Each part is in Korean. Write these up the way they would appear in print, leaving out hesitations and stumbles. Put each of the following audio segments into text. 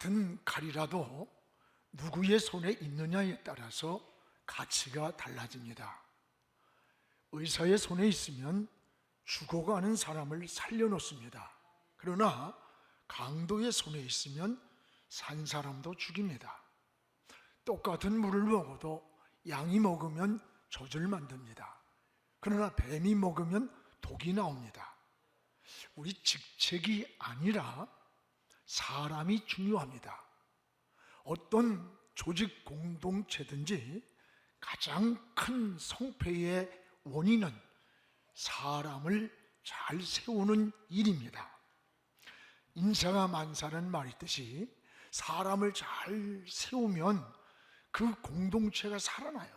같은 칼이라도 누구의 손에 있느냐에 따라서 가치가 달라집니다. 의사의 손에 있으면 죽어가는 사람을 살려놓습니다. 그러나 강도의 손에 있으면 산 사람도 죽입니다. 똑같은 물을 먹어도 양이 먹으면 젖을 만듭니다. 그러나 뱀이 먹으면 독이 나옵니다. 우리 직책이 아니라 사람이 중요합니다. 어떤 조직 공동체든지 가장 큰 성패의 원인은 사람을 잘 세우는 일입니다. 인사가 만사라는 말이 있듯이 사람을 잘 세우면 그 공동체가 살아나요.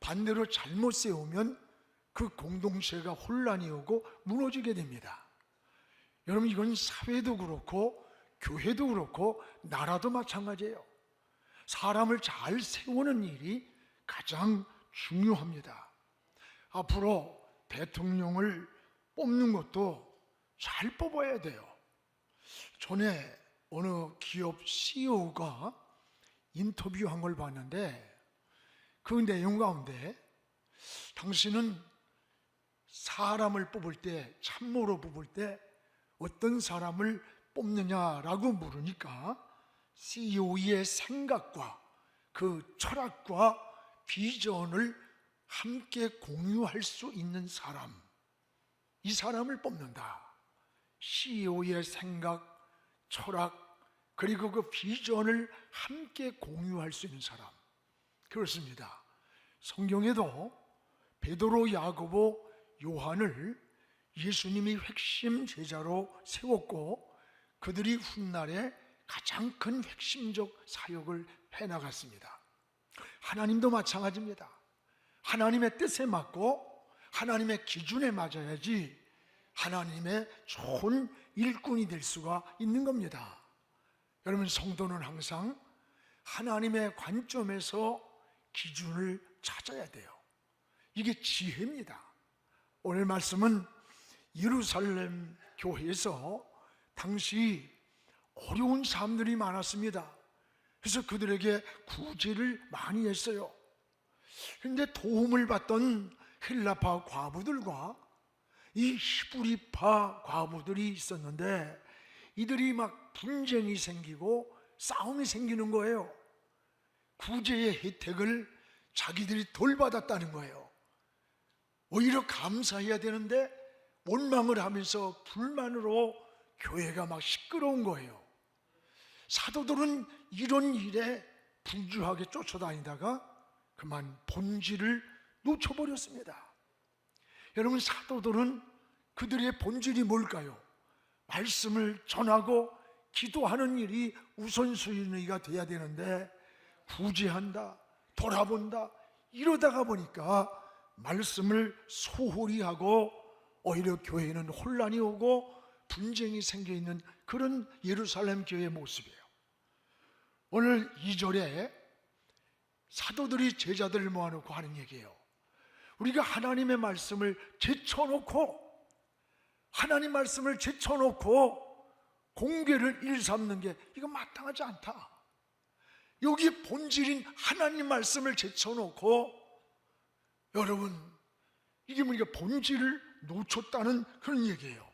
반대로 잘못 세우면 그 공동체가 혼란이 오고 무너지게 됩니다. 여러분, 이건 사회도 그렇고 교회도 그렇고 나라도 마찬가지예요. 사람을 잘 세우는 일이 가장 중요합니다. 앞으로 대통령을 뽑는 것도 잘 뽑아야 돼요. 전에 어느 기업 CEO가 인터뷰한 걸 봤는데 그 내용 가운데 당신은 사람을 뽑을 때, 참모로 뽑을 때 어떤 사람을 뽑느냐라고 물으니까 CEO의 생각과 그 철학과 비전을 함께 공유할 수 있는 사람, 이 사람을 뽑는다. CEO의 생각, 철학, 그리고 그 비전을 함께 공유할 수 있는 사람. 그렇습니다. 성경에도 베드로, 야고보, 요한을 예수님이 핵심 제자로 세웠고 그들이 훗날에 가장 큰 핵심적 사역을 해나갔습니다. 하나님도 마찬가지입니다. 하나님의 뜻에 맞고 하나님의 기준에 맞아야지 하나님의 좋은 일꾼이 될 수가 있는 겁니다. 여러분, 성도는 항상 하나님의 관점에서 기준을 찾아야 돼요. 이게 지혜입니다. 오늘 말씀은 예루살렘 교회에서 당시 어려운 사람들이 많았습니다. 그래서 그들에게 구제를 많이 했어요. 그런데 도움을 받던 헬라파 과부들과 이 히브리파 과부들이 있었는데 이들이 막 분쟁이 생기고 싸움이 생기는 거예요. 구제의 혜택을 자기들이 덜 받았다는 거예요. 오히려 감사해야 되는데 원망을 하면서 불만으로 교회가 막 시끄러운 거예요. 사도들은 이런 일에 분주하게 쫓아다니다가 그만 본질을 놓쳐버렸습니다. 여러분, 사도들은 그들의 본질이 뭘까요? 말씀을 전하고 기도하는 일이 우선순위가 돼야 되는데 구제한다, 돌아본다, 이러다가 보니까 말씀을 소홀히 하고 오히려 교회는 혼란이 오고 분쟁이 생겨있는 그런 예루살렘 교회의 모습이에요. 오늘 2절에 사도들이 제자들을 모아놓고 하는 얘기예요. 우리가 하나님의 말씀을 제쳐놓고 하나님 말씀을 제쳐놓고 공개를 일삼는 게 이거 마땅하지 않다. 여기 본질인 하나님 말씀을 제쳐놓고 여러분, 이게 우리가 본질을 놓쳤다는 그런 얘기예요.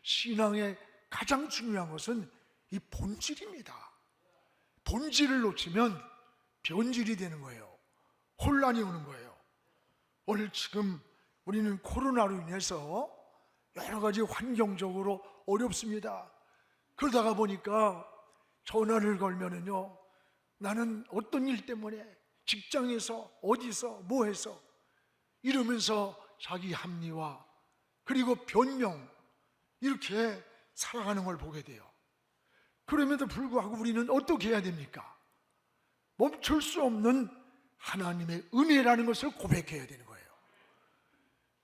신앙의 가장 중요한 것은 이 본질입니다. 본질을 놓치면 변질이 되는 거예요. 혼란이 오는 거예요. 오늘 지금 우리는 코로나로 인해서 여러 가지 환경적으로 어렵습니다. 그러다가 보니까 전화를 걸면은요, 나는 어떤 일 때문에 직장에서 어디서 뭐 해서 이러면서 자기 합리화 그리고 변명 이렇게 살아가는 걸 보게 돼요. 그럼에도 불구하고 우리는 어떻게 해야 됩니까? 멈출 수 없는 하나님의 은혜라는 것을 고백해야 되는 거예요.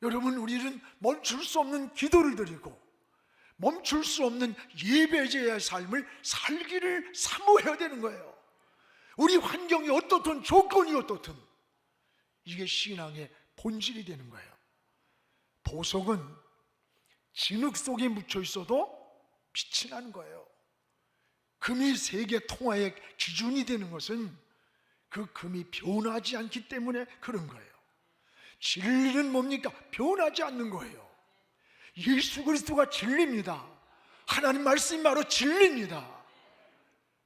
여러분, 우리는 멈출 수 없는 기도를 드리고 멈출 수 없는 예배자의 삶을 살기를 사모해야 되는 거예요. 우리 환경이 어떻든 조건이 어떻든 이게 신앙의 본질이 되는 거예요. 보석은 진흙 속에 묻혀 있어도 빛이 나는 거예요. 금이 세계 통화의 기준이 되는 것은 그 금이 변하지 않기 때문에 그런 거예요. 진리는 뭡니까? 변하지 않는 거예요. 예수 그리스도가 진리입니다. 하나님 말씀이 바로 진리입니다.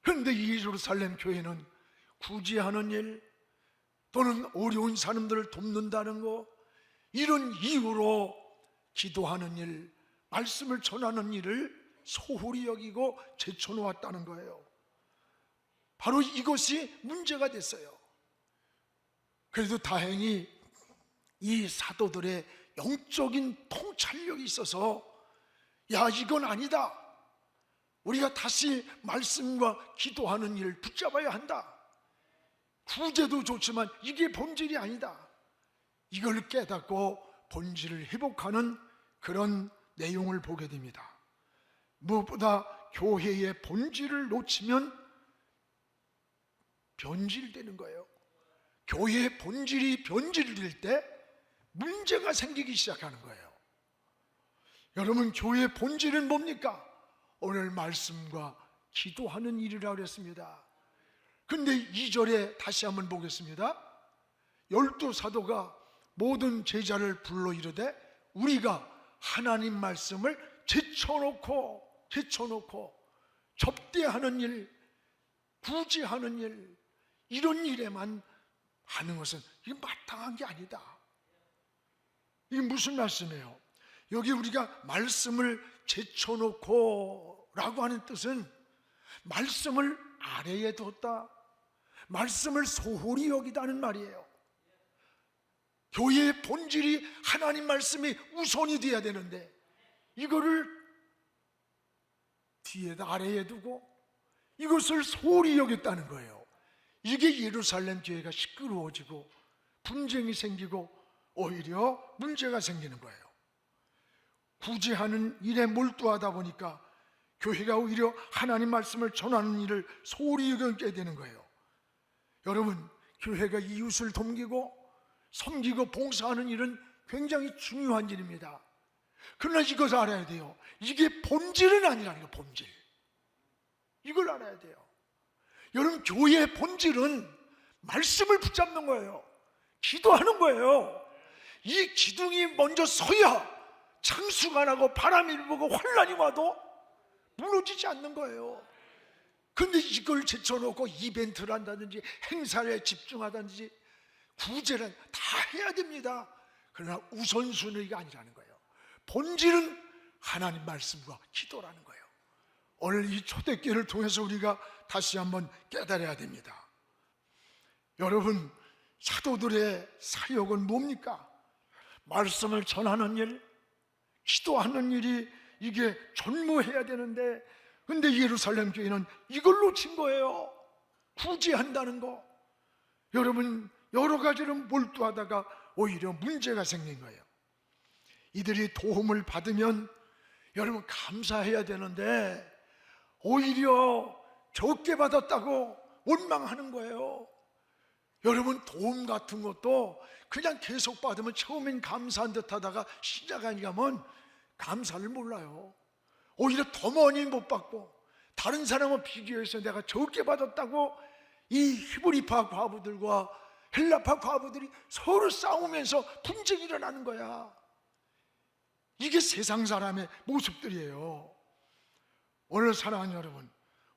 그런데 이 예루살렘 교회는 구제하는 일 또는 어려운 사람들을 돕는다는 거, 이런 이유로 기도하는 일, 말씀을 전하는 일을 소홀히 여기고 제쳐놓았다는 거예요. 바로 이것이 문제가 됐어요. 그래도 다행히 이 사도들의 영적인 통찰력이 있어서, 야, 이건 아니다, 우리가 다시 말씀과 기도하는 일을 붙잡아야 한다, 구제도 좋지만 이게 본질이 아니다, 이걸 깨닫고 본질을 회복하는 그런 내용을 보게 됩니다. 무엇보다 교회의 본질을 놓치면 변질되는 거예요. 교회의 본질이 변질될 때 문제가 생기기 시작하는 거예요. 여러분, 교회의 본질은 뭡니까? 오늘 말씀과 기도하는 일이라고 그랬습니다. 근데 2절에 다시 한번 보겠습니다. 12 사도가 모든 제자를 불러 이르되 우리가 하나님 말씀을 제쳐놓고 접대하는 일, 구제하는 일, 이런 일에만 하는 것은 이게 마땅한 게 아니다. 이게 무슨 말씀이에요? 여기 우리가 말씀을 제쳐놓고 라고 하는 뜻은 말씀을 아래에 뒀다, 말씀을 소홀히 여기다는 말이에요. 교회의 본질이 하나님 말씀이 우선이 돼야 되는데 이거를 뒤에다 아래에 두고 이것을 소홀히 여겼다는 거예요. 이게 예루살렘 교회가 시끄러워지고 분쟁이 생기고 오히려 문제가 생기는 거예요. 구제하는 일에 몰두하다 보니까 교회가 오히려 하나님 말씀을 전하는 일을 소홀히 여기게 되는 거예요. 여러분, 교회가 이웃을 돕기고 섬기고 봉사하는 일은 굉장히 중요한 일입니다. 그러나 이것을 알아야 돼요. 이게 본질은 아니라는 거예요. 본질, 이걸 알아야 돼요. 여러분, 교회의 본질은 말씀을 붙잡는 거예요. 기도하는 거예요. 이 기둥이 먼저 서야 창수가 나고 바람이 불고 환란이 와도 무너지지 않는 거예요. 그런데 이걸 제쳐놓고 이벤트를 한다든지 행사에 집중하든지 구제를 다 해야 됩니다. 그러나 우선순위가 아니라는 거예요. 본질은 하나님 말씀과 기도라는 거예요. 오늘 이 초대교회를 통해서 우리가 다시 한번 깨달아야 됩니다. 여러분, 사도들의 사역은 뭡니까? 말씀을 전하는 일, 기도하는 일이 이게 전무해야 되는데, 근데 예루살렘 교회는 이걸 놓친 거예요. 구제한다는 거. 여러분, 여러 가지로 몰두하다가 오히려 문제가 생긴 거예요. 이들이 도움을 받으면 여러분 감사해야 되는데 오히려 적게 받았다고 원망하는 거예요. 여러분, 도움 같은 것도 그냥 계속 받으면 처음엔 감사한 듯 하다가 시작하니 가면 감사를 몰라요. 오히려 더 많이 못 받고 다른 사람과 비교해서 내가 적게 받았다고 이 히브리파 과부들과 헬라파 과부들이 서로 싸우면서 분쟁이 일어나는 거야. 이게 세상 사람의 모습들이에요. 오늘 사랑하는 여러분,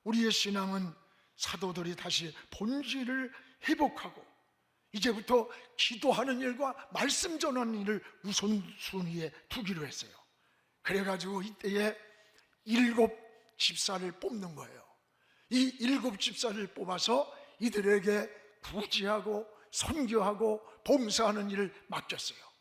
우리의 신앙은 사도들이 다시 본질을 회복하고 이제부터 기도하는 일과 말씀 전하는 일을 우선순위에 두기로 했어요. 그래가지고 이때에 7 집사를 뽑는 거예요. 이 7 집사를 뽑아서 이들에게 구제하고 선교하고 봉사하는 일을 맡겼어요.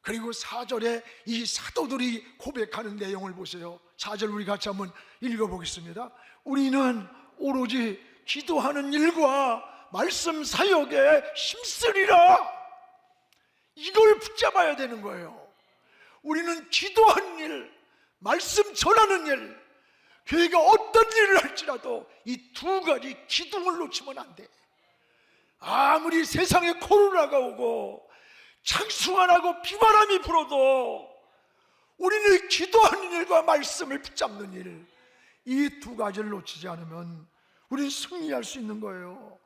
그리고 4절에 이 사도들이 고백하는 내용을 보세요. 4절 우리 같이 한번 읽어보겠습니다. 우리는 오로지 기도하는 일과 말씀 사역에 힘쓰리라. 이걸 붙잡아야 되는 거예요. 우리는 기도하는 일, 말씀 전하는 일, 교회가 어떤 일을 할지라도 이 2가지 기둥을 놓치면 안 돼. 아무리 세상에 코로나가 오고 창수가 나고 비바람이 불어도 우리는 기도하는 일과 말씀을 붙잡는 일, 이 두 가지를 놓치지 않으면 우리는 승리할 수 있는 거예요.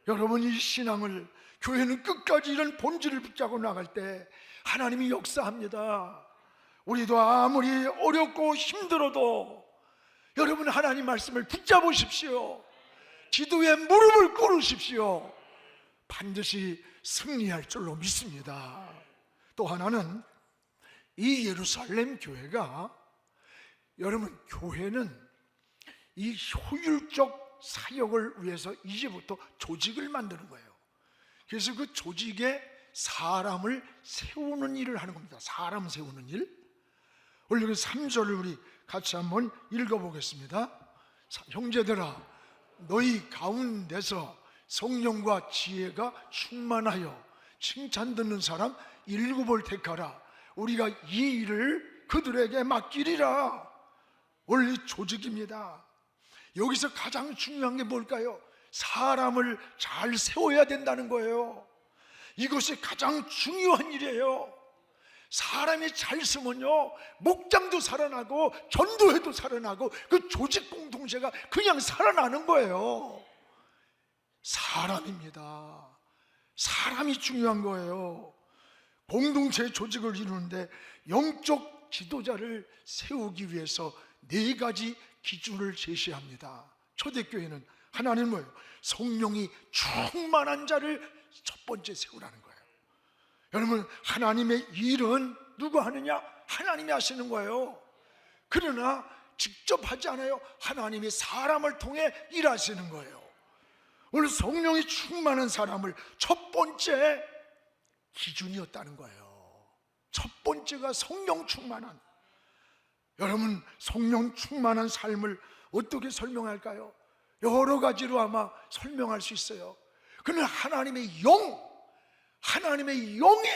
여러분, 이 신앙을, 교회는 끝까지 이런 본질을 붙잡고 나갈 때 하나님이 역사합니다. 우리도 아무리 어렵고 힘들어도 여러분, 하나님 말씀을 붙잡으십시오. 기도에 무릎을 꿇으십시오. 반드시 승리할 줄로 믿습니다. 또 하나는 이 예루살렘 교회가, 여러분, 교회는 이 효율적 사역을 위해서 이제부터 조직을 만드는 거예요. 그래서 그 조직에 사람을 세우는 일을 하는 겁니다. 사람 세우는 일. 오늘 그 3절을 우리 같이 한번 읽어보겠습니다. 형제들아, 너희 가운데서 성령과 지혜가 충만하여 칭찬 듣는 사람 7을 택하라. 우리가 이 일을 그들에게 맡기리라. 원래 조직입니다. 여기서 가장 중요한 게 뭘까요? 사람을 잘 세워야 된다는 거예요. 이것이 가장 중요한 일이에요. 사람이 잘 쓰면요, 목장도 살아나고 전도회도 살아나고 그 조직 공동체가 그냥 살아나는 거예요. 사람입니다. 사람이 중요한 거예요. 공동체 조직을 이루는데 영적 지도자를 세우기 위해서 4가지 기준을 제시합니다. 초대교회는 하나는 뭐예요? 성령이 충만한 자를 첫 번째 세우라는 거예요. 여러분, 하나님의 일은 누가 하느냐? 하나님이 하시는 거예요. 그러나 직접 하지 않아요. 하나님이 사람을 통해 일하시는 거예요. 오늘 성령이 충만한 사람을 첫 번째 기준이었다는 거예요. 첫 번째가 성령 충만한. 여러분, 성령 충만한 삶을 어떻게 설명할까요? 여러 가지로 아마 설명할 수 있어요. 그는 하나님의 영, 하나님의 영이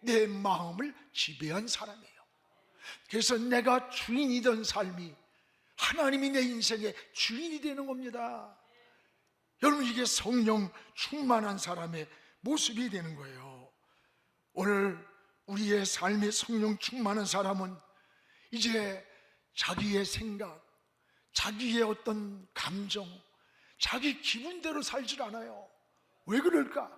내 마음을 지배한 사람이에요. 그래서 내가 주인이던 삶이 하나님이 내 인생의 주인이 되는 겁니다. 여러분, 이게 성령 충만한 사람의 모습이 되는 거예요. 오늘 우리의 삶에 성령 충만한 사람은 이제 자기의 생각, 자기의 어떤 감정, 자기 기분대로 살질 않아요. 왜 그럴까?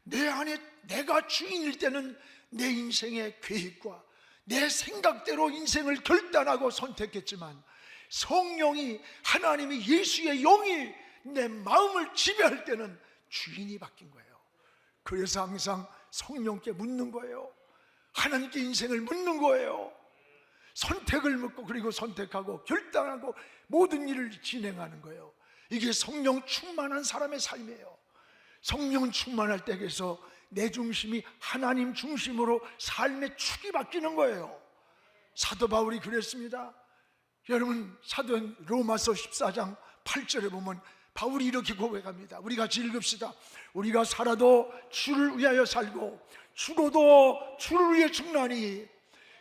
내 안에 내가 주인일 때는 내 인생의 계획과 내 생각대로 인생을 결단하고 선택했지만, 성령이, 하나님이, 예수의 영이 내 마음을 지배할 때는 주인이 바뀐 거예요. 그래서 항상 성령께 묻는 거예요. 하나님께 인생을 묻는 거예요. 선택을 묻고, 그리고 선택하고 결단하고 모든 일을 진행하는 거예요. 이게 성령 충만한 사람의 삶이에요. 성령 충만할 때에서 내 중심이 하나님 중심으로 삶의 축이 바뀌는 거예요. 사도 바울이 그랬습니다. 여러분, 사도 로마서 14장 8절에 보면 바울이 이렇게 고백합니다. 우리 같이 읽읍시다. 우리가 살아도 주를 위하여 살고 죽어도 주를 위해 죽나니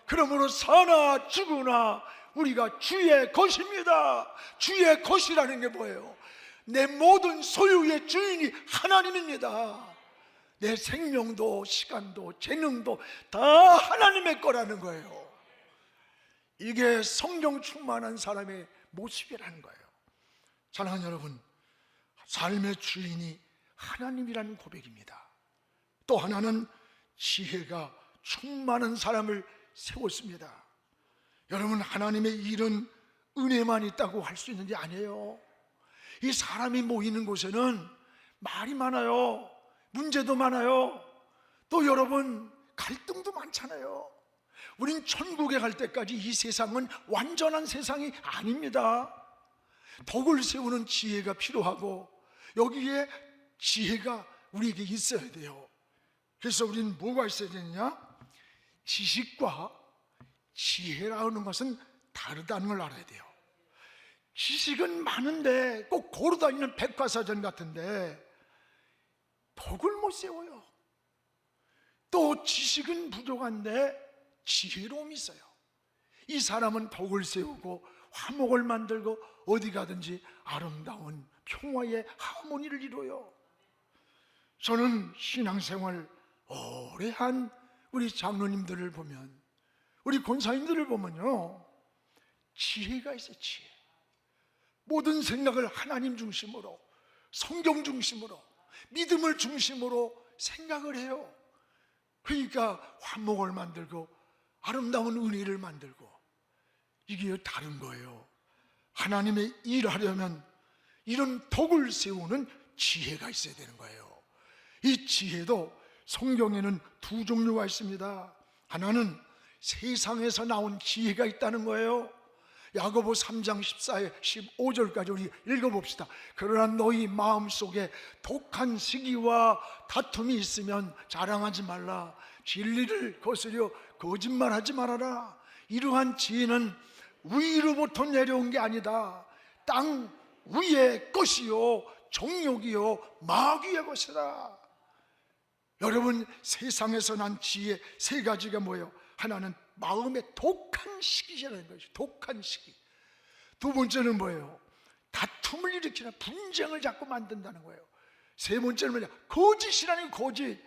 그러므로 사나 죽으나 우리가 주의 것입니다. 주의 것이라는 게 뭐예요? 내 모든 소유의 주인이 하나님입니다. 내 생명도 시간도 재능도 다 하나님의 거라는 거예요. 이게 성령 충만한 사람의 모습이라는 거예요. 사랑하는 여러분, 삶의 주인이 하나님이라는 고백입니다. 또 하나는 지혜가 충만한 사람을 세웠습니다. 여러분, 하나님의 일은 은혜만 있다고 할 수 있는 게 아니에요. 이 사람이 모이는 곳에는 말이 많아요. 문제도 많아요. 또 여러분, 갈등도 많잖아요. 우린 천국에 갈 때까지 이 세상은 완전한 세상이 아닙니다. 덕을 세우는 지혜가 필요하고 여기에 지혜가 우리에게 있어야 돼요. 그래서 우리는 뭐가 있어야 되느냐? 지식과 지혜라는 것은 다르다는 걸 알아야 돼요. 지식은 많은데 꼭 고르다니는 백과사전 같은데 덕을 못 세워요. 또 지식은 부족한데 지혜로움이 있어요. 이 사람은 덕을 세우고 화목을 만들고 어디 가든지 아름다운 평화의 하모니를 이루어요. 저는 신앙생활 오래 한 우리 장로님들을 보면, 우리 권사님들을 보면요, 지혜가 있어요. 지혜. 모든 생각을 하나님 중심으로, 성경 중심으로, 믿음을 중심으로 생각을 해요. 그러니까 화목을 만들고 아름다운 은혜를 만들고, 이게 다른 거예요. 하나님의 일하려면 이런 덕을 세우는 지혜가 있어야 되는 거예요. 이 지혜도 성경에는 두 종류가 있습니다. 하나는 세상에서 나온 지혜가 있다는 거예요. 야고보 3장 14에 15절까지 우리 읽어봅시다. 그러나 너희 마음속에 독한 시기와 다툼이 있으면 자랑하지 말라. 진리를 거스려 거짓말하지 말아라. 이러한 지혜는 위로부터 내려온 게 아니다. 땅 위의 것이요 정욕이요 마귀의 것이다. 여러분, 세상에서 난 지혜 세 가지가 뭐예요? 하나는 마음의 독한 시기라는 것이, 독한 시기. 두 번째는 뭐예요? 다툼을 일으키는 분쟁을 자꾸 만든다는 거예요. 세 번째는 뭐냐? 거짓이라는 거짓.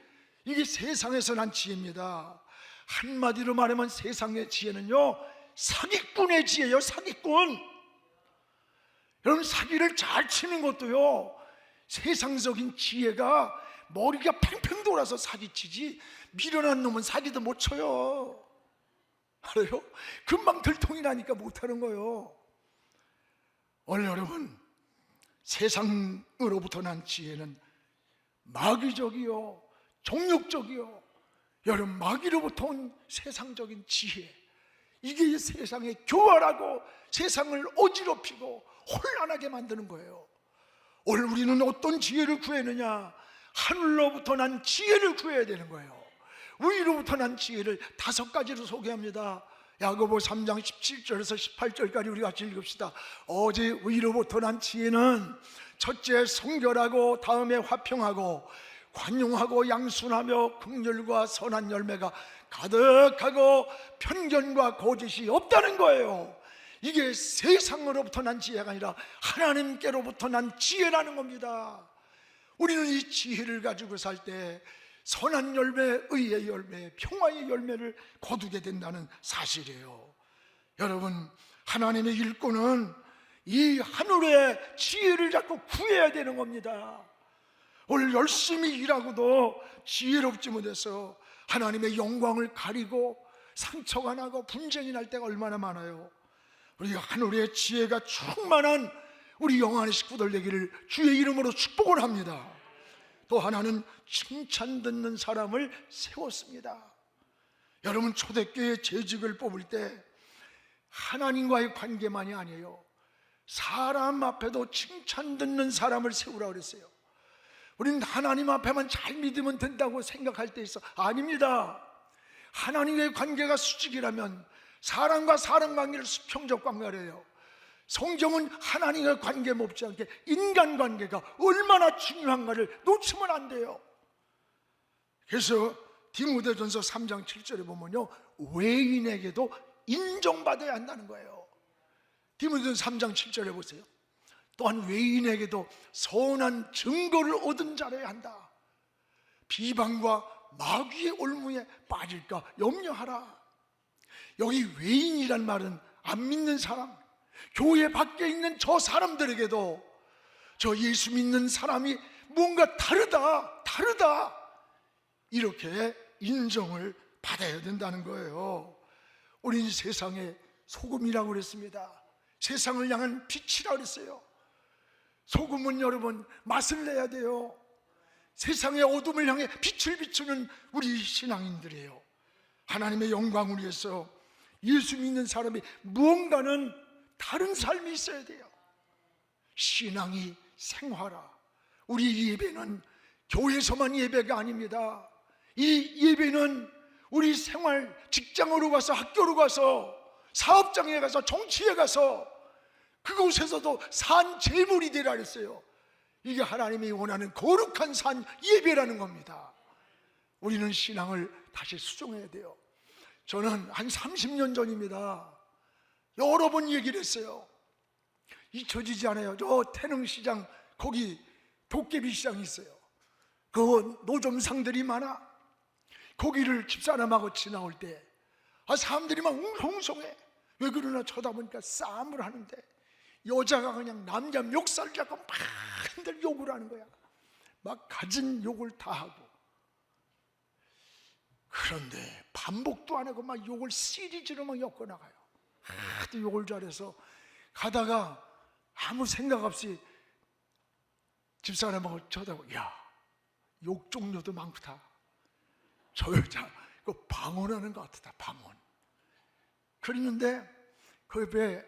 이게 세상에서 난 지혜입니다. 한마디로 말하면 세상의 지혜는요, 사기꾼의 지혜예요. 사기꾼. 여러분, 사기를 잘 치는 것도요, 세상적인 지혜가 머리가 팽팽 돌아서 사기치지, 미련한 놈은 사기도 못 쳐요. 알아요? 금방 들통이 나니까 못하는 거예요. 오늘 여러분, 세상으로부터 난 지혜는 마귀적이요 정욕적이요, 여러분, 마귀로부터 온 세상적인 지혜, 이게 세상에 교활하고 세상을 어지럽히고 혼란하게 만드는 거예요. 오늘 우리는 어떤 지혜를 구했느냐? 하늘로부터 난 지혜를 구해야 되는 거예요. 위로부터 난 지혜를 5가지로 소개합니다. 야고보 3장 17절에서 18절까지 우리 같이 읽읍시다. 어제 위로부터 난 지혜는 첫째 성결하고, 다음에 화평하고, 관용하고, 양순하며 긍휼과 선한 열매가 가득하고 편견과 거짓이 없다는 거예요. 이게 세상으로부터 난 지혜가 아니라 하나님께로부터 난 지혜라는 겁니다. 우리는 이 지혜를 가지고 살 때 선한 열매, 의의 열매, 평화의 열매를 거두게 된다는 사실이에요. 여러분, 하나님의 일꾼은 이 하늘의 지혜를 자꾸 구해야 되는 겁니다. 오늘 열심히 일하고도 지혜롭지 못해서 하나님의 영광을 가리고 상처가 나고 분쟁이 날 때가 얼마나 많아요. 우리 하늘의 지혜가 충만한 우리 영안의 식구들 되기를 주의 이름으로 축복을 합니다. 또 하나는 칭찬 듣는 사람을 세웠습니다. 여러분, 초대교회 재직을 뽑을 때 하나님과의 관계만이 아니에요. 사람 앞에도 칭찬 듣는 사람을 세우라고 그랬어요. 우리는 하나님 앞에만 잘 믿으면 된다고 생각할 때 있어. 아닙니다. 하나님과의 관계가 수직이라면 사람과 사람 관계를 수평적 관계래요. 성경은 하나님과 관계 못지 않게 인간관계가 얼마나 중요한가를 놓치면 안 돼요. 그래서 디모데전서 3장 7절에 보면요, 외인에게도 인정받아야 한다는 거예요. 디모데전서 3장 7절에 보세요. 또한 외인에게도 선한 증거를 얻은 자라야 한다. 비방과 마귀의 올무에 빠질까 염려하라. 여기 외인이란 말은 안 믿는 사람, 교회 밖에 있는 저 사람들에게도 저 예수 믿는 사람이 뭔가 다르다 이렇게 인정을 받아야 된다는 거예요. 우리는 세상의 소금이라고 그랬습니다. 세상을 향한 빛이라고 그랬어요. 소금은 여러분 맛을 내야 돼요. 세상의 어둠을 향해 빛을 비추는 우리 신앙인들이에요. 하나님의 영광을 위해서 예수 믿는 사람이 무언가는 다른 삶이 있어야 돼요. 신앙이 생활화. 우리 예배는 교회에서만 예배가 아닙니다. 이 예배는 우리 생활, 직장으로 가서, 학교로 가서, 사업장에 가서, 정치에 가서, 그곳에서도 산 제물이 되라 그랬어요. 이게 하나님이 원하는 거룩한 산 예배라는 겁니다. 우리는 신앙을 다시 수정해야 돼요. 저는 한 30년 전입니다. 여러 번 얘기를 했어요. 잊혀지지 않아요. 저 태릉시장 거기 도깨비 시장이 있어요. 그 노점상들이 많아. 거기를 집사람하고 지나올 때 사람들이 막 웅성웅성해. 왜 그러나 쳐다보니까 싸움을 하는데 여자가 그냥 남자 멱살 잡고 막 흔들 욕을 하는 거야. 막 가진 욕을 다 하고. 그런데 반복도 안 하고 막 욕을 시리즈로 막 엮어 나가요. 하도 욕을 잘해서 가다가 아무 생각 없이 집사람하고 쳐다보고, 야, 욕 종류도 많다. 저 여자 그 방언하는 것 같다. 방언. 그랬는데 그 옆에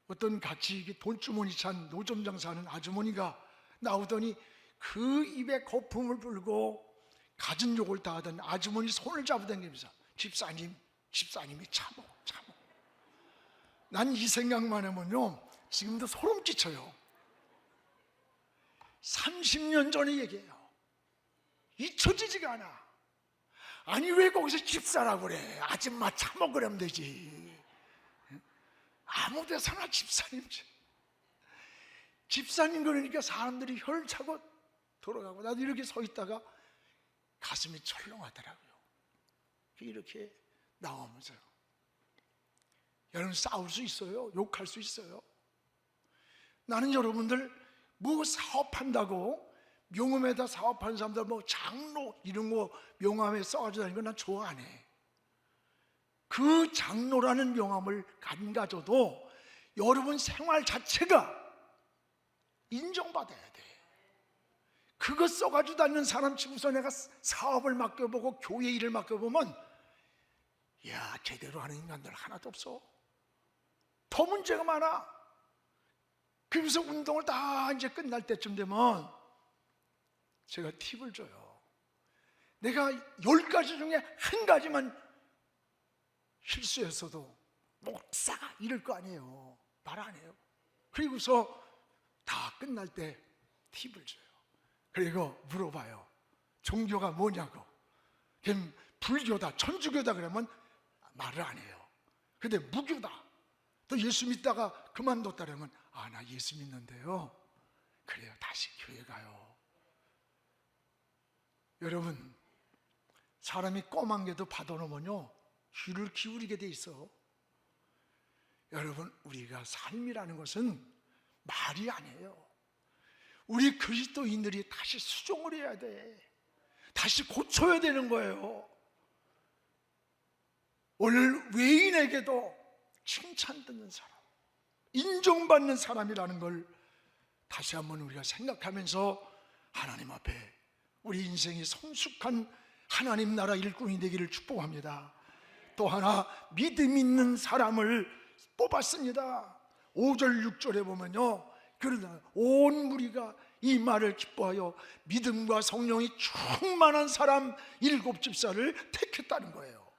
어떤 같이 돈주머니 찬 노점 장사하는 아주머니가 나오더니 그 입에 거품을 불고 가진 욕을 다 하던 아주머니 손을 잡아당기면서, 집사님이 참어. 난 이 생각만 하면요 지금도 소름 끼쳐요. 30년 전의 얘기예요. 잊혀지지가 않아. 아니 왜 거기서 집사라고 그래? 아줌마 참어 그러면 되지. 아무 데서나 집사님 그러니까 사람들이 혀를 차고 돌아가고, 나도 이렇게 서 있다가 가슴이 철렁하더라고요. 이렇게 나오면서요. 여러분 싸울 수 있어요. 욕할 수 있어요. 나는 여러분들 뭐 사업한다고 명함에다 사업하는 사람들 뭐 장로 이런 거 명함에 써가지고 다니는 건 난 좋아 안 해. 그 장로라는 명함을 안 가져도 여러분 생활 자체가 인정받아야 돼. 그거 써가지고 다니는 사람 치고서 내가 사업을 맡겨보고 교회 일을 맡겨보면, 야, 제대로 하는 인간들 하나도 없어. 더 문제가 많아. 그래서 운동을 다 이제 끝날 때쯤 되면 제가 팁을 줘요. 내가 10가지 중에 한 가지만 실수했어도 목사가 이럴 거 아니에요. 말 안 해요. 그리고서 다 끝날 때 팁을 줘요. 그리고 물어봐요. 종교가 뭐냐고. 그럼 불교다, 천주교다 그러면 말을 안 해요. 근데 무교다, 또 예수 믿다가 그만뒀다 그러면, 아, 나 예수 믿는데요. 그래요, 다시 교회 가요. 여러분, 사람이 껌한 개도 받아놓으면요 귀를 기울이게 돼 있어. 여러분, 우리가 삶이라는 것은 말이 아니에요. 우리 그리스도인들이 다시 수종을 해야 돼. 다시 고쳐야 되는 거예요. 오늘 외인에게도 칭찬 듣는 사람, 인정받는 사람이라는 걸 다시 한번 우리가 생각하면서 하나님 앞에 우리 인생이 성숙한 하나님 나라 일꾼이 되기를 축복합니다. 또 하나, 믿음 있는 사람을 뽑았습니다. 5절 6절에 보면요, 그러나 온 무리가 이 말을 기뻐하여 믿음과 성령이 충만한 사람 7집사를 택했다는 거예요.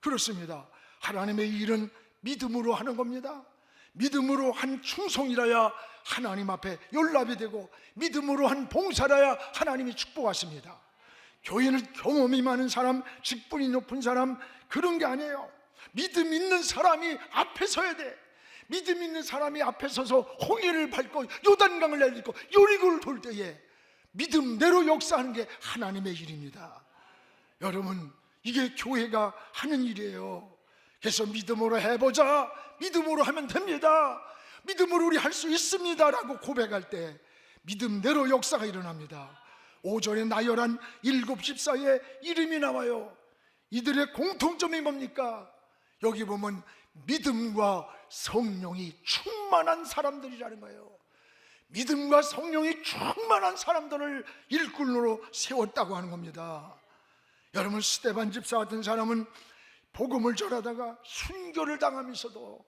그렇습니다. 하나님의 일은 믿음으로 하는 겁니다. 믿음으로 한 충성이라야 하나님 앞에 연락이 되고, 믿음으로 한 봉사라야 하나님이 축복하십니다. 교회는 경험이 많은 사람, 직분이 높은 사람 그런 게 아니에요. 믿음 있는 사람이 앞에 서야 돼. 믿음 있는 사람이 앞에 서서 홍해를 밟고 요단강을 내딛고 여리고를 돌 때에 믿음대로 역사하는 게 하나님의 일입니다. 여러분, 이게 교회가 하는 일이에요. 그래서 믿음으로 해보자, 믿음으로 하면 됩니다, 믿음으로 우리 할 수 있습니다 라고 고백할 때 믿음대로 역사가 일어납니다. 5절에 나열한 7집사의 이름이 나와요. 이들의 공통점이 뭡니까? 여기 보면 믿음과 성령이 충만한 사람들이라는 거예요. 믿음과 성령이 충만한 사람들을 일꾼으로 세웠다고 하는 겁니다. 여러분, 스데반 집사 같은 사람은 복음을 전하다가 순교를 당하면서도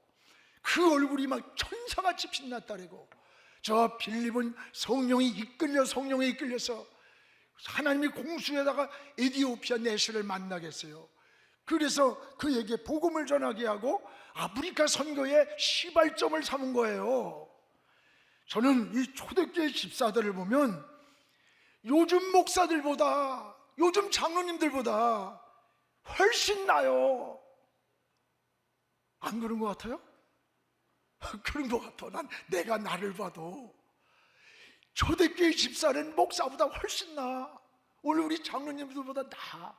그 얼굴이 막 천사같이 빛났다래고, 저 빌립은 성령에 이끌려서 하나님이 공수에다가 에디오피아 내시를 만나겠어요. 그래서 그에게 복음을 전하게 하고 아프리카 선교에 시발점을 삼은 거예요. 저는 이 초대교회 집사들을 보면 요즘 목사들보다, 요즘 장로님들보다 훨씬 나요. 안 그런 것 같아요? 그런 것 같아. 내가 나를 봐도 초대교회 집사는 목사보다 훨씬 나. 오늘 우리 장로님들보다 나.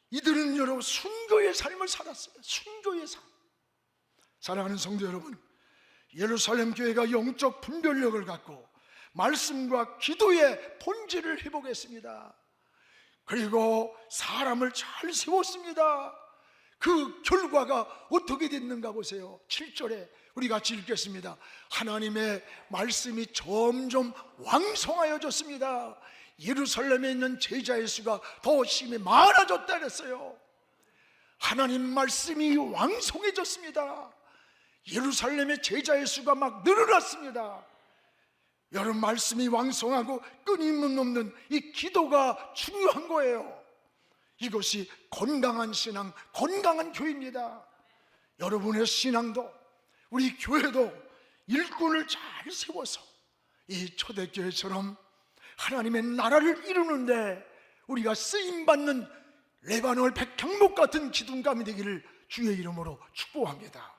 이들은 여러분 순교의 삶을 살았어요. 순교의 삶. 사랑하는 성도 여러분, 예루살렘 교회가 영적 분별력을 갖고 말씀과 기도의 본질을 회복했습니다. 그리고 사람을 잘 세웠습니다. 그 결과가 어떻게 됐는가 보세요. 7절에 우리 같이 읽겠습니다. 하나님의 말씀이 점점 왕성하여졌습니다. 예루살렘에 있는 제자의 수가 더 심히 많아졌다 그랬어요. 하나님 말씀이 왕성해졌습니다. 예루살렘의 제자의 수가 막 늘어났습니다. 여러분, 말씀이 왕성하고 끊임없는 이 기도가 중요한 거예요. 이것이 건강한 신앙, 건강한 교회입니다. 여러분의 신앙도 우리 교회도 일꾼을 잘 세워서 이 초대교회처럼 하나님의 나라를 이루는데 우리가 쓰임받는 레바논 백향목 같은 기둥감이 되기를 주의 이름으로 축복합니다.